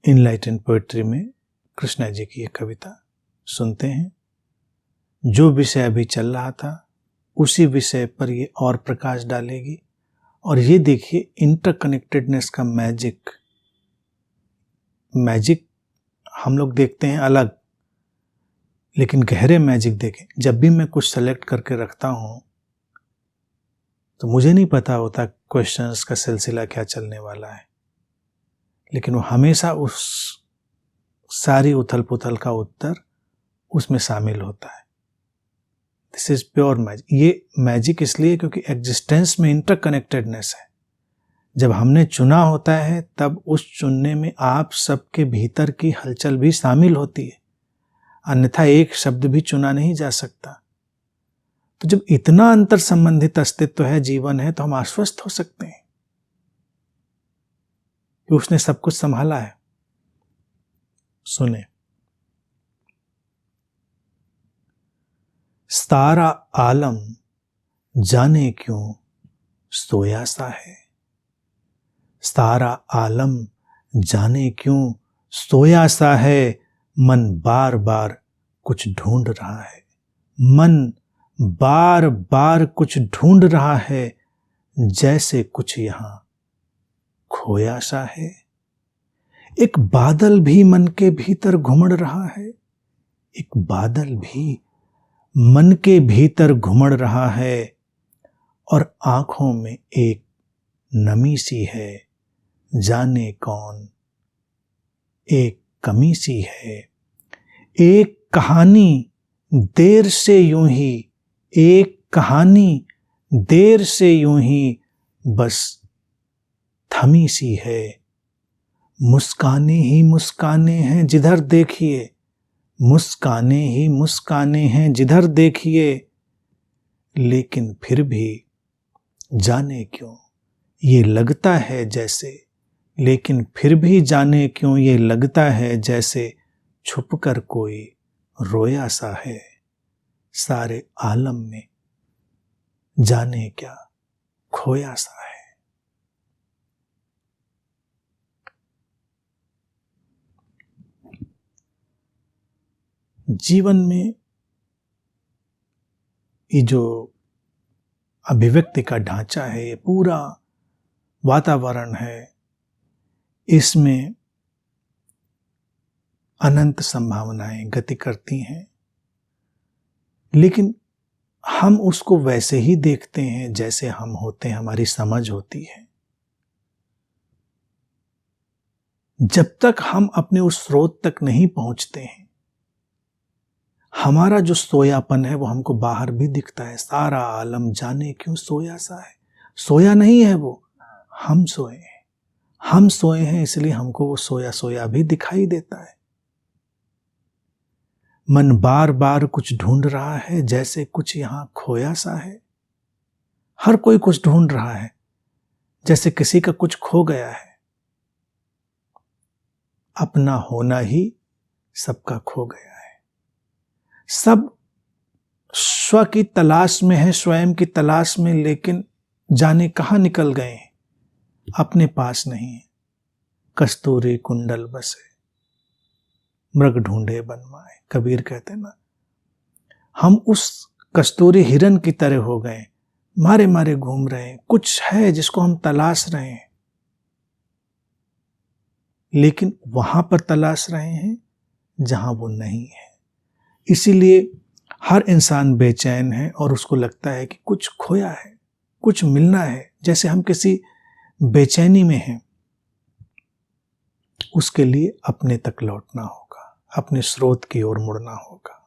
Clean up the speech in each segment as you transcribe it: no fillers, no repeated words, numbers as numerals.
Enlightened poetry में कृष्णा जी की एक कविता सुनते हैं। जो विषय अभी चल रहा था उसी विषय पर ये और प्रकाश डालेगी। और ये देखिए इंटरकनेक्टेडनेस का मैजिक हम लोग देखते हैं अलग, लेकिन गहरे मैजिक देखें। जब भी मैं कुछ सेलेक्ट करके रखता हूं तो मुझे नहीं पता होता क्वेश्चंस का सिलसिला क्या चलने वाला है, लेकिन वो हमेशा उस सारी उथल पुथल का उत्तर उसमें शामिल होता है। This is pure magic. ये मैजिक इसलिए क्योंकि एग्जिस्टेंस में इंटरकनेक्टेडनेस है। जब हमने चुना होता है तब उस चुनने में आप सबके भीतर की हलचल भी शामिल होती है, अन्यथा एक शब्द भी चुना नहीं जा सकता। तो जब इतना अंतर संबंधित अस्तित्व है, जीवन है, तो हम आश्वस्त हो सकते हैं कि उसने सब कुछ संभाला है। सुने, सारा आलम जाने क्यों सोया सा है। सारा आलम जाने क्यों सोया सा है, मन बार बार कुछ ढूंढ रहा है। मन बार बार कुछ ढूंढ रहा है, जैसे कुछ यहां खोया सा है। एक बादल भी मन के भीतर घुमड़ रहा है। एक बादल भी मन के भीतर घुमड़ रहा है, और आंखों में एक नमी सी है, जाने कौन एक कमी सी है। एक कहानी देर से यूं ही, एक कहानी देर से यूं ही बस थमी सी है। मुस्काने ही मुस्काने हैं जिधर देखिए, मुस्काने ही मुस्काने हैं जिधर देखिए, लेकिन फिर भी जाने क्यों ये लगता है जैसे, लेकिन फिर भी जाने क्यों ये लगता है जैसे छुपकर कोई रोया सा है। सारे आलम में जाने क्या खोया सा है। जीवन में ये जो अभिव्यक्ति का ढांचा है, ये पूरा वातावरण है, इसमें अनंत संभावनाएं गति करती हैं, लेकिन हम उसको वैसे ही देखते हैं जैसे हम होते हैं, हमारी समझ होती है। जब तक हम अपने उस स्रोत तक नहीं पहुंचते हैं, हमारा जो सोयापन है वो हमको बाहर भी दिखता है। सारा आलम जाने क्यों सोया सा है। सोया नहीं है वो, हम सोए हैं। हम सोए हैं इसलिए हमको वो सोया सोया भी दिखाई देता है। मन बार बार कुछ ढूंढ रहा है, जैसे कुछ यहां खोया सा है। हर कोई कुछ ढूंढ रहा है, जैसे किसी का कुछ खो गया है। अपना होना ही सबका खो गया है। सब स्व की तलाश में है, स्वयं की तलाश में, लेकिन जाने कहां निकल गए हैं, अपने पास नहीं है। कस्तूरी कुंडल बसे मृग ढूंढे बनवाए, कबीर कहते ना। हम उस कस्तूरी हिरन की तरह हो गए, मारे मारे घूम रहे हैं। कुछ है जिसको हम तलाश रहे हैं, लेकिन वहां पर तलाश रहे हैं जहां वो नहीं है। इसीलिए हर इंसान बेचैन है और उसको लगता है कि कुछ खोया है, कुछ मिलना है। जैसे हम किसी बेचैनी में हैं, उसके लिए अपने तक लौटना होगा, अपने स्रोत की ओर मुड़ना होगा।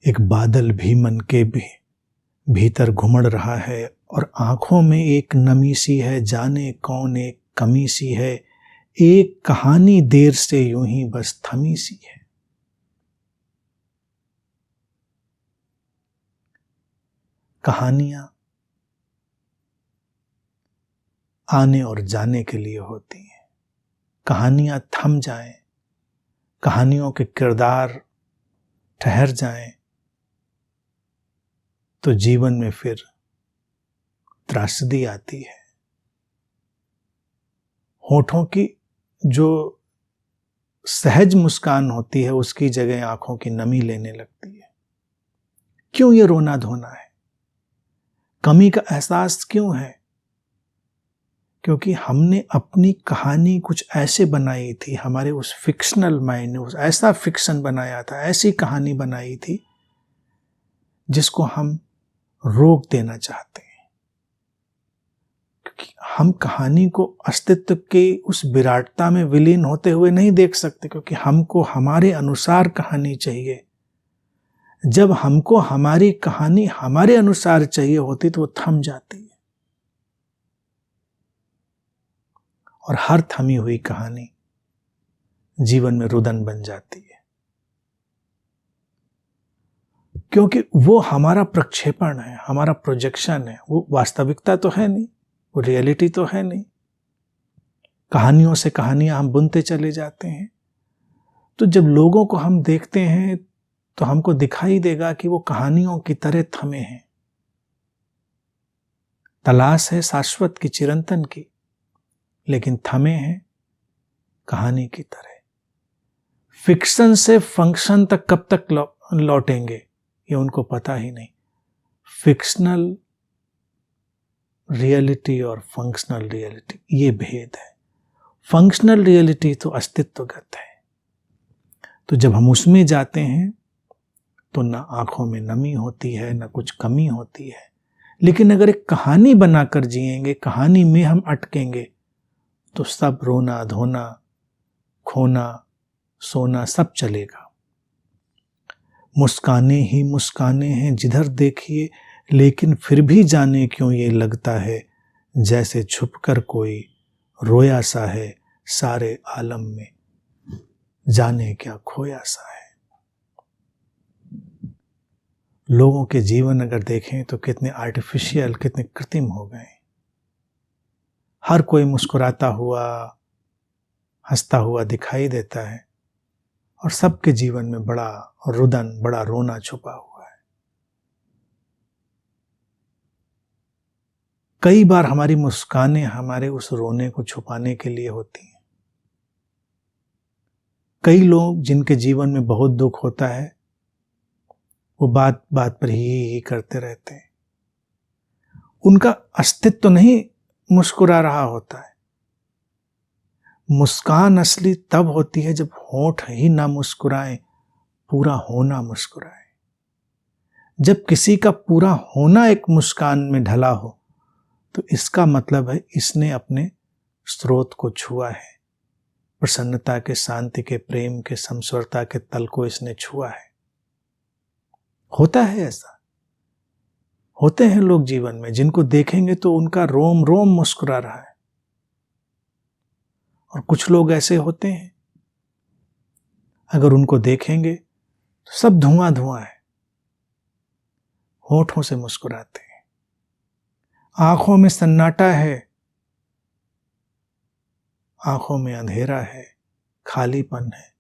एक बादल भी मन के भीतर घुमड़ रहा है, और आंखों में एक नमी सी है, जाने कौन एक कमी सी है। एक कहानी देर से यूं ही बस थमी सी है। कहानियां आने और जाने के लिए होती हैं। कहानियां थम जाएं, कहानियों के किरदार ठहर जाएं, तो जीवन में फिर त्रासदी आती है। होठों की जो सहज मुस्कान होती है उसकी जगह आंखों की नमी लेने लगती है। क्यों ये रोना धोना है? कमी का एहसास क्यों है? क्योंकि हमने अपनी कहानी कुछ ऐसे बनाई थी, हमारे उस फिक्शनल माइंड ने उस ऐसा फिक्शन बनाया था, ऐसी कहानी बनाई थी जिसको हम रोक देना चाहते हैं। क्योंकि हम कहानी को अस्तित्व के उस विराटता में विलीन होते हुए नहीं देख सकते, क्योंकि हमको हमारे अनुसार कहानी चाहिए। जब हमको हमारी कहानी हमारे अनुसार चाहिए होती तो वो थम जाती है, और हर थमी हुई कहानी जीवन में रुदन बन जाती है, क्योंकि वो हमारा प्रक्षेपण है, हमारा प्रोजेक्शन है। वो वास्तविकता तो है नहीं, वो रियलिटी तो है नहीं। कहानियों से कहानियां हम बुनते चले जाते हैं। तो जब लोगों को हम देखते हैं तो हमको दिखाई देगा कि वो कहानियों की तरह थमे हैं। तलाश है शाश्वत की, चिरंतन की, लेकिन थमे हैं कहानी की तरह। फिक्शन से फंक्शन तक कब तक लौटेंगे ये उनको पता ही नहीं। फिक्शनल रियलिटी और फंक्शनल रियलिटी, ये भेद है। फंक्शनल रियलिटी तो अस्तित्वगत है, तो जब हम उसमें जाते हैं तो ना आंखों में नमी होती है, ना कुछ कमी होती है। लेकिन अगर एक कहानी बनाकर जिएंगे, कहानी में हम अटकेंगे, तो सब रोना धोना, खोना सोना सब चलेगा। मुस्काने ही मुस्काने हैं जिधर देखिए, लेकिन फिर भी जाने क्यों ये लगता है जैसे छुपकर कोई रोया सा है सारे आलम में, जाने क्या खोया सा है। लोगों के जीवन अगर देखें तो कितने आर्टिफिशियल, कितने कृत्रिम हो गए। हर कोई मुस्कुराता हुआ, हंसता हुआ दिखाई देता है, और सबके जीवन में बड़ा रुदन, बड़ा रोना छुपा हुआ है। कई बार हमारी मुस्कानें हमारे उस रोने को छुपाने के लिए होती हैं। कई लोग जिनके जीवन में बहुत दुख होता है, वो बात बात पर ही करते रहते हैं। उनका अस्तित्व तो नहीं मुस्कुरा रहा होता है। मुस्कान असली तब होती है जब होंठ ही ना मुस्कुराएं, पूरा होना मुस्कुराए। जब किसी का पूरा होना एक मुस्कान में ढला हो, तो इसका मतलब है इसने अपने स्रोत को छुआ है। प्रसन्नता के, शांति के, प्रेम के, समस्वरता के तल को इसने छुआ है। होता है ऐसा। होते हैं लोग जीवन में जिनको देखेंगे तो उनका रोम रोम मुस्कुरा रहा है, और कुछ लोग ऐसे होते हैं अगर उनको देखेंगे तो सब धुआं धुआं है, होठों से मुस्कुराते हैं, आंखों में सन्नाटा है, आंखों में अंधेरा है, खालीपन है,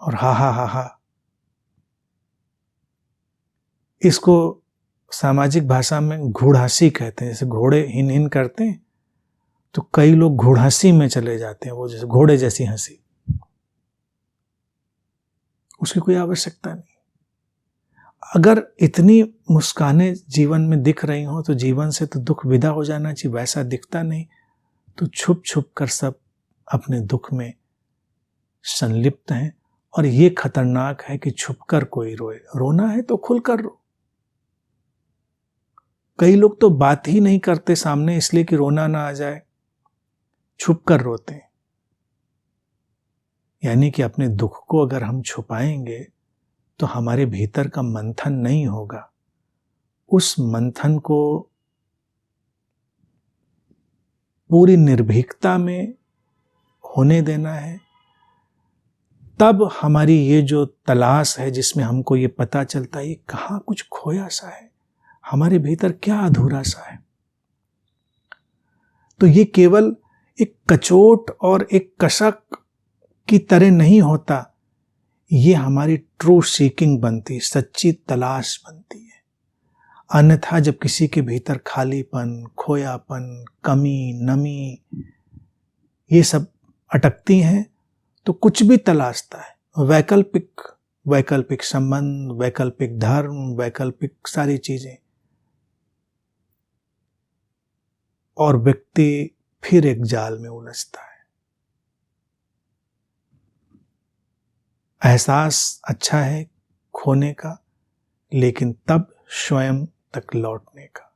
और हा हा हा हा। इसको सामाजिक भाषा में घूढ़ासी कहते हैं। जैसे घोड़े हिन हिन करते हैं तो कई लोग घूढ़ासी में चले जाते हैं, वो जैसे घोड़े जैसी हंसी। उसकी कोई आवश्यकता नहीं। अगर इतनी मुस्कानें जीवन में दिख रही हो तो जीवन से तो दुख विदा हो जाना चाहिए। वैसा दिखता नहीं तो छुप छुप कर सब अपने दुख में संलिप्त हैं, और ये खतरनाक है कि छुपकर कोई रोए। रोना है तो खुलकर रो। कई लोग तो बात ही नहीं करते सामने, इसलिए कि रोना ना आ जाए, छुप कर रोते हैं। यानी कि अपने दुख को अगर हम छुपाएंगे तो हमारे भीतर का मंथन नहीं होगा। उस मंथन को पूरी निर्भीकता में होने देना है। तब हमारी ये जो तलाश है, जिसमें हमको ये पता चलता है ये कहाँ कुछ खोया सा है, हमारे भीतर क्या अधूरा सा है। तो ये केवल एक कचोट और एक कसक की तरह नहीं होता, ये हमारी ट्रू सीकिंग बनती, सच्ची तलाश बनती है। अन्यथा जब किसी के भीतर खालीपन, खोयापन, कमी, नमी ये सब अटकती हैं तो कुछ भी तलाशता है, वैकल्पिक संबंध, वैकल्पिक धर्म, वैकल्पिक सारी चीजें, और व्यक्ति फिर एक जाल में उलझता है। एहसास अच्छा है खोने का, लेकिन तब स्वयं तक लौटने का।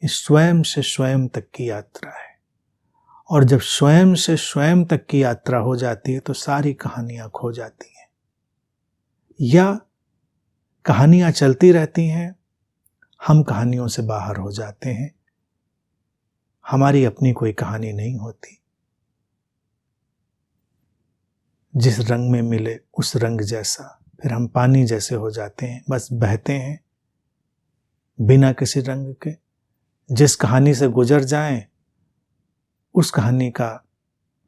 इस स्वयं से स्वयं तक की यात्रा है, और जब स्वयं से स्वयं तक की यात्रा हो जाती है तो सारी कहानियां खो जाती हैं, या कहानियां चलती रहती हैं, हम कहानियों से बाहर हो जाते हैं, हमारी अपनी कोई कहानी नहीं होती। जिस रंग में मिले उस रंग जैसा, फिर हम पानी जैसे हो जाते हैं, बस बहते हैं बिना किसी रंग के। जिस कहानी से गुजर जाएं उस कहानी का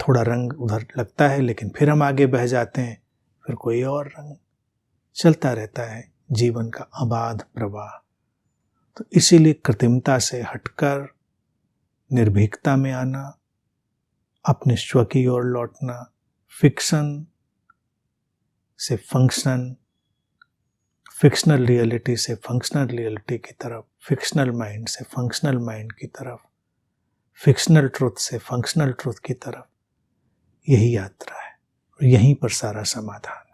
थोड़ा रंग उधर लगता है, लेकिन फिर हम आगे बह जाते हैं, फिर कोई और रंग। चलता रहता है जीवन का अबाध प्रवाह। तो इसीलिए कृत्रिमता से हटकर निर्भीकता में आना, अपने स्व की ओर लौटना, फिक्शन से फंक्शन, फिक्शनल रियलिटी से फंक्शनल रियलिटी की तरफ, फिक्शनल माइंड से फंक्शनल माइंड की तरफ, फिक्शनल ट्रुथ से फंक्शनल ट्रुथ की तरफ, यही यात्रा है और यहीं पर सारा समाधान।